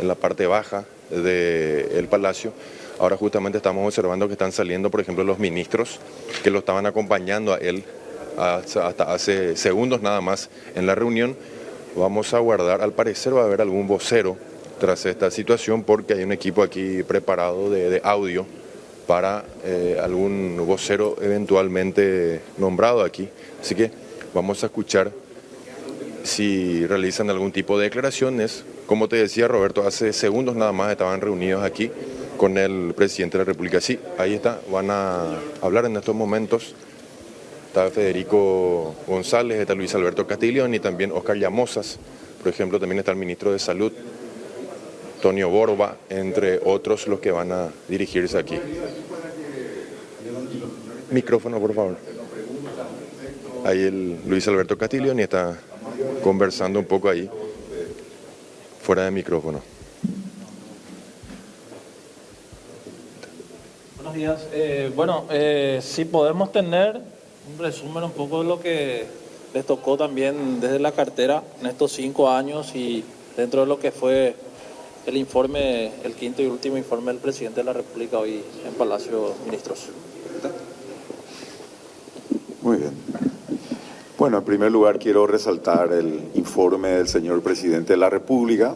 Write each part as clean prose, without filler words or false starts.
en la parte baja del Palacio. Ahora justamente estamos observando que están saliendo, por ejemplo, los ministros que lo estaban acompañando a él hasta hace segundos nada más en la reunión. Vamos a guardar, al parecer va a haber algún vocero tras esta situación porque hay un equipo aquí preparado de audio para algún vocero eventualmente nombrado aquí. Así que vamos a escuchar si realizan algún tipo de declaraciones. Como te decía, Roberto, hace segundos nada más estaban reunidos aquí con el presidente de la República. Sí, ahí está, van a hablar en estos momentos. Está Federico González, está Luis Alberto Castiglioni y también Oscar Llamosas. Por ejemplo, también está el ministro de Salud, Tonio Borba, entre otros los que van a dirigirse aquí. Micrófono, por favor. Ahí el Luis Alberto Castiglioni está conversando un poco ahí, fuera de micrófono. Buenos días. Si podemos tener un resumen un poco de lo que les tocó también desde la cartera en estos 5 años y dentro de lo que fue el informe, el quinto y último informe del presidente de la República hoy en Palacio de Ministros. Muy bien. Bueno, en primer lugar quiero resaltar el informe del señor presidente de la República.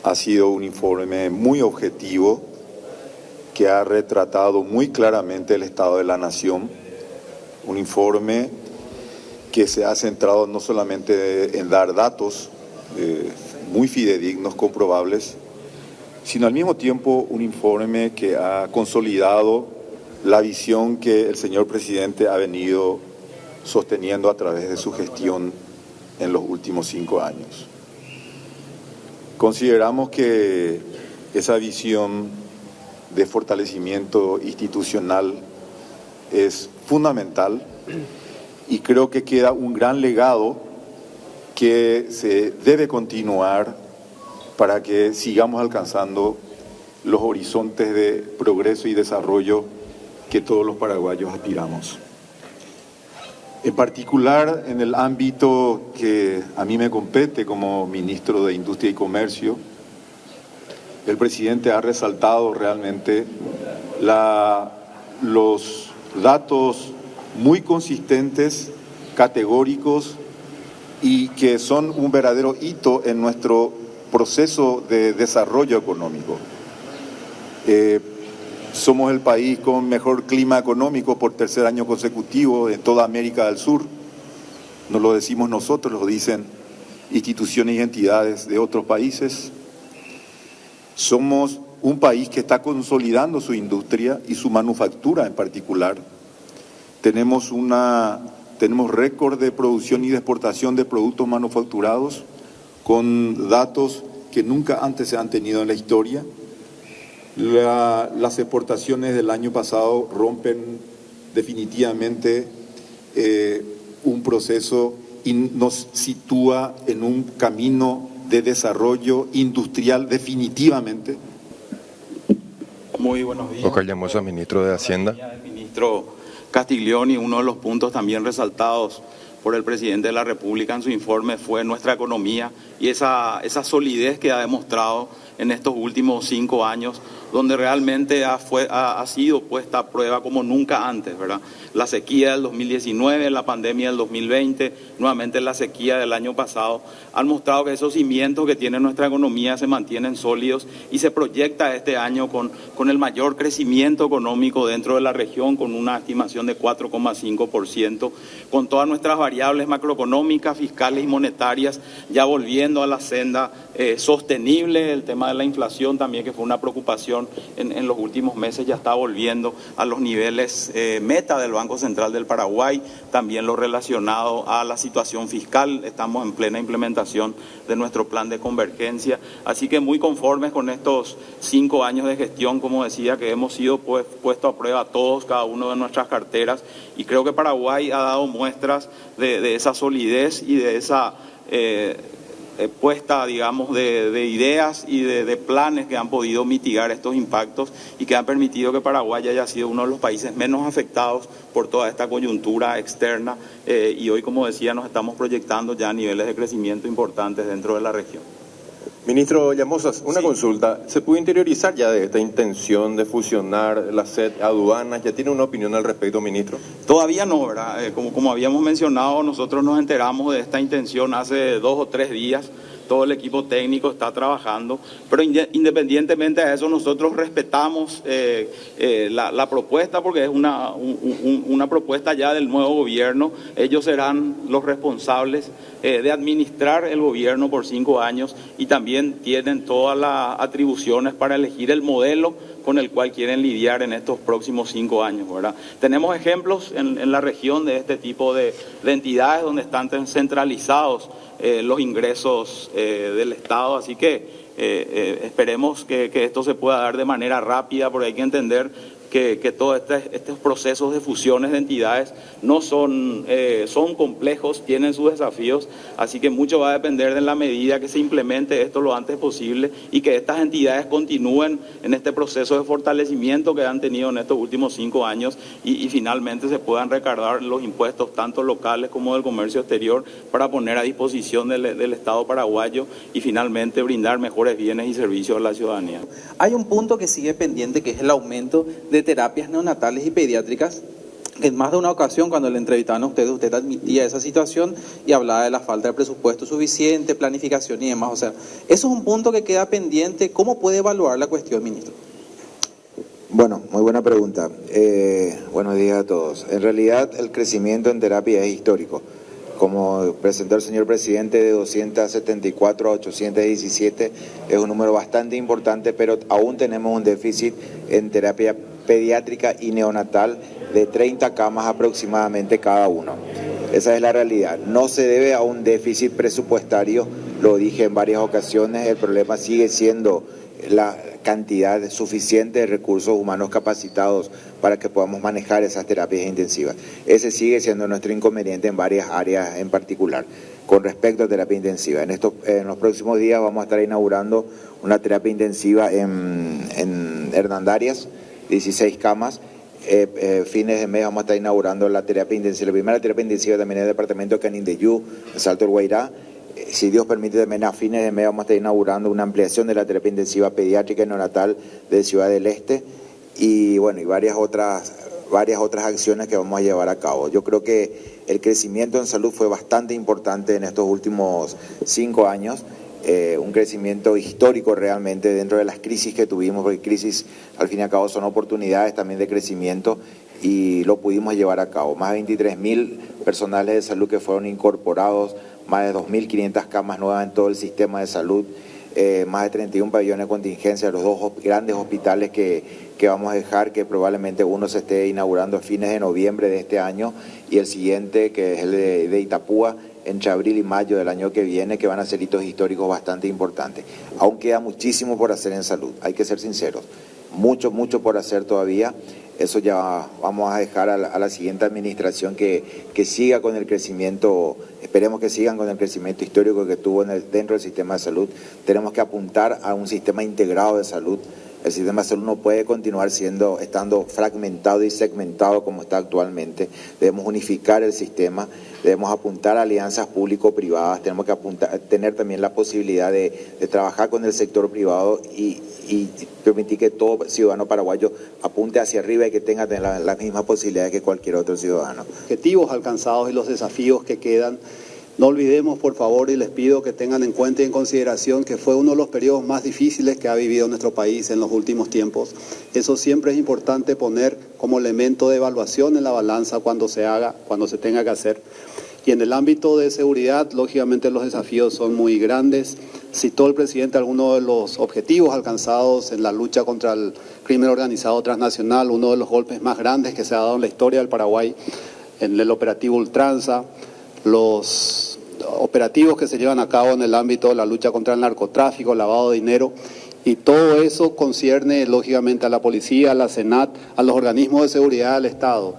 Ha sido un informe muy objetivo que ha retratado muy claramente el estado de la nación. Un informe que se ha centrado no solamente en dar datos muy fidedignos, comprobables, sino al mismo tiempo un informe que ha consolidado la visión que el señor presidente ha venido sosteniendo a través de su gestión en los últimos 5 años. Consideramos que esa visión de fortalecimiento institucional es fundamental y creo que queda un gran legado que se debe continuar para que sigamos alcanzando los horizontes de progreso y desarrollo que todos los paraguayos aspiramos. En particular, en el ámbito que a mí me compete como ministro de Industria y Comercio, el presidente ha resaltado realmente los datos muy consistentes, categóricos y que son un verdadero hito en nuestro proceso de desarrollo económico. Somos el país con mejor clima económico por 3er año consecutivo en toda América del Sur. No lo decimos nosotros, lo dicen instituciones y entidades de otros países. Somos un país que está consolidando su industria y su manufactura en particular. Tenemos récord de producción y de exportación de productos manufacturados con datos que nunca antes se han tenido en la historia. Las exportaciones del año pasado rompen definitivamente un proceso y nos sitúa en un camino de desarrollo industrial definitivamente. Muy buenos días. Oscar Llamosa, ministro de Hacienda. El ministro Castiglioni, uno de los puntos también resaltados por el presidente de la República en su informe fue nuestra economía y esa solidez que ha demostrado en estos últimos 5 años, donde realmente ha sido puesta a prueba como nunca antes, ¿verdad? La sequía del 2019, la pandemia del 2020, nuevamente la sequía del año pasado, han mostrado que esos cimientos que tiene nuestra economía se mantienen sólidos y se proyecta este año con el mayor crecimiento económico dentro de la región, con una estimación de 4,5%, con todas nuestras variables macroeconómicas, fiscales y monetarias ya volviendo a la senda sostenible. El tema de la inflación también, que fue una preocupación en los últimos meses, ya está volviendo a los niveles meta del Banco Central del Paraguay. También lo relacionado a la situación fiscal, estamos en plena implementación de nuestro plan de convergencia, así que muy conformes con estos 5 años de gestión, como decía, que hemos sido puestos a prueba todos, cada uno de nuestras carteras, y creo que Paraguay ha dado muestras de esa solidez y de esa puesta, digamos, de ideas y de planes que han podido mitigar estos impactos y que han permitido que Paraguay haya sido uno de los países menos afectados por toda esta coyuntura externa y hoy, como decía, nos estamos proyectando ya a niveles de crecimiento importantes dentro de la región. Ministro Llamosas, una consulta. ¿Se pudo interiorizar ya de esta intención de fusionar la SED aduanas? ¿Ya tiene una opinión al respecto, ministro? Todavía no, ¿verdad? Como habíamos mencionado, nosotros nos enteramos de esta intención hace 2 o 3 días. Todo el equipo técnico está trabajando, pero independientemente de eso, nosotros respetamos la propuesta, porque es una propuesta ya del nuevo gobierno. Ellos serán los responsables de administrar el gobierno por 5 años y también tienen todas las atribuciones para elegir el modelo con el cual quieren lidiar en estos próximos 5 años, ¿verdad? Tenemos ejemplos en la región de este tipo de entidades donde están centralizados los ingresos del Estado, así que esperemos que esto se pueda dar de manera rápida, porque hay que entender que todos estos procesos de fusiones de entidades no son complejos, tienen sus desafíos, así que mucho va a depender de la medida que se implemente esto lo antes posible y que estas entidades continúen en este proceso de fortalecimiento que han tenido en estos últimos 5 años y finalmente se puedan recargar los impuestos tanto locales como del comercio exterior para poner a disposición del Estado paraguayo y finalmente brindar mejores bienes y servicios a la ciudadanía. Hay un punto que sigue pendiente, que es el aumento de terapias neonatales y pediátricas. En más de una ocasión, cuando le entrevistaban a usted admitía esa situación y hablaba de la falta de presupuesto suficiente, planificación y demás. O sea, eso es un punto que queda pendiente. ¿Cómo puede evaluar la cuestión, ministro? Bueno, muy buena pregunta. Buenos días a todos. En realidad, el crecimiento en terapia es histórico. Como presentó el señor presidente, de 274 a 817 es un número bastante importante, pero aún tenemos un déficit en terapia pediátrica y neonatal de 30 camas aproximadamente cada uno. Esa es la realidad. No se debe a un déficit presupuestario, lo dije en varias ocasiones, el problema sigue siendo la cantidad suficiente de recursos humanos capacitados para que podamos manejar esas terapias intensivas. Ese sigue siendo nuestro inconveniente en varias áreas en particular. Con respecto a terapia intensiva, en los próximos días vamos a estar inaugurando una terapia intensiva en Hernandarias, 16 camas. Fines de mes vamos a estar inaugurando la terapia intensiva. La primera terapia intensiva también en el departamento de Canindeyú, en Salto del Guairá. Si Dios permite, también a fines de mes vamos a estar inaugurando una ampliación de la terapia intensiva pediátrica y neonatal de Ciudad del Este y bueno, y varias otras acciones que vamos a llevar a cabo. Yo creo que el crecimiento en salud fue bastante importante en estos últimos 5 años, un crecimiento histórico realmente dentro de las crisis que tuvimos, porque crisis al fin y al cabo son oportunidades también de crecimiento y lo pudimos llevar a cabo. Más de 23.000 personales de salud que fueron incorporados, más de 2.500 camas nuevas en todo el sistema de salud, más de 31 pabellones de contingencia, los 2 grandes hospitales que vamos a dejar, que probablemente uno se esté inaugurando a fines de noviembre de este año y el siguiente, que es el de Itapúa, entre abril y mayo del año que viene, que van a ser hitos históricos bastante importantes. Aún queda muchísimo por hacer en salud, hay que ser sinceros, mucho por hacer todavía. Eso ya vamos a dejar a la siguiente administración que siga con el crecimiento, esperemos que sigan con el crecimiento histórico que tuvo dentro del sistema de salud. Tenemos que apuntar a un sistema integrado de salud. El sistema de salud no puede continuar estando fragmentado y segmentado como está actualmente. Debemos unificar el sistema, debemos apuntar a alianzas público-privadas, tenemos que tener también la posibilidad de trabajar con el sector privado y permitir que todo ciudadano paraguayo apunte hacia arriba y que tenga las mismas posibilidades que cualquier otro ciudadano. Objetivos alcanzados y los desafíos que quedan. No olvidemos, por favor, y les pido que tengan en cuenta y en consideración que fue uno de los periodos más difíciles que ha vivido nuestro país en los últimos tiempos. Eso siempre es importante poner como elemento de evaluación en la balanza cuando se tenga que hacer. Y en el ámbito de seguridad, lógicamente los desafíos son muy grandes. Citó el presidente algunos de los objetivos alcanzados en la lucha contra el crimen organizado transnacional, uno de los golpes más grandes que se ha dado en la historia del Paraguay, en el operativo Ultranza, los operativos que se llevan a cabo en el ámbito de la lucha contra el narcotráfico, lavado de dinero, y todo eso concierne lógicamente a la policía, a la SENAT, a los organismos de seguridad del Estado.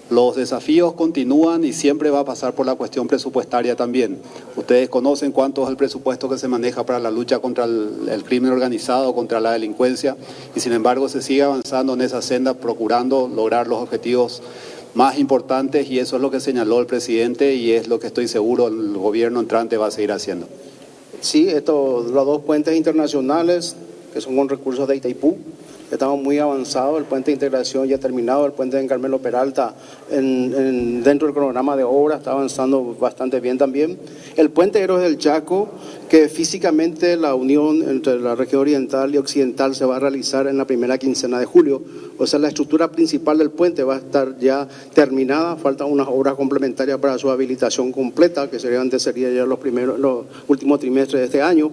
Los desafíos continúan y siempre va a pasar por la cuestión presupuestaria también. Ustedes conocen cuánto es el presupuesto que se maneja para la lucha contra el crimen organizado, contra la delincuencia, y sin embargo se sigue avanzando en esa senda procurando lograr los objetivos más importantes, y eso es lo que señaló el presidente y es lo que estoy seguro el gobierno entrante va a seguir haciendo. Sí, los dos puentes internacionales que son con recursos de Itaipú, estamos muy avanzados, el puente de integración ya terminado, el puente de Carmelo Peralta dentro del cronograma de obra está avanzando bastante bien también. El puente Héroes del Chaco, que físicamente la unión entre la región oriental y occidental se va a realizar en la primera quincena de julio, o sea, la estructura principal del puente va a estar ya terminada, faltan unas obras complementarias para su habilitación completa, que sería ya los últimos trimestres de este año.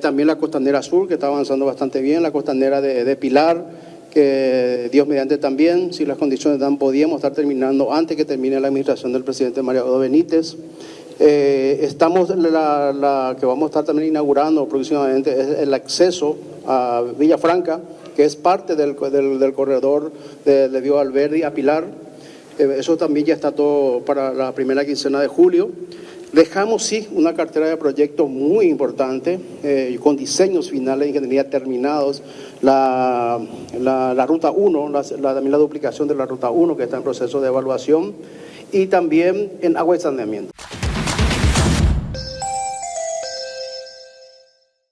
También la costanera sur, que está avanzando bastante bien, la costanera de Pilar, que Dios mediante también, si las condiciones dan, podíamos estar terminando antes que termine la administración del presidente Mariano Benítez. Estamos, la que vamos a estar también inaugurando próximamente es el acceso a Villafranca, que es parte del corredor de Diego Valverde a Pilar. Eso también ya está todo para la primera quincena de julio. Dejamos, sí, una cartera de proyectos muy importante, con diseños finales de ingeniería terminados. La Ruta 1, también la duplicación de la Ruta 1, que está en proceso de evaluación, y también en agua y saneamiento.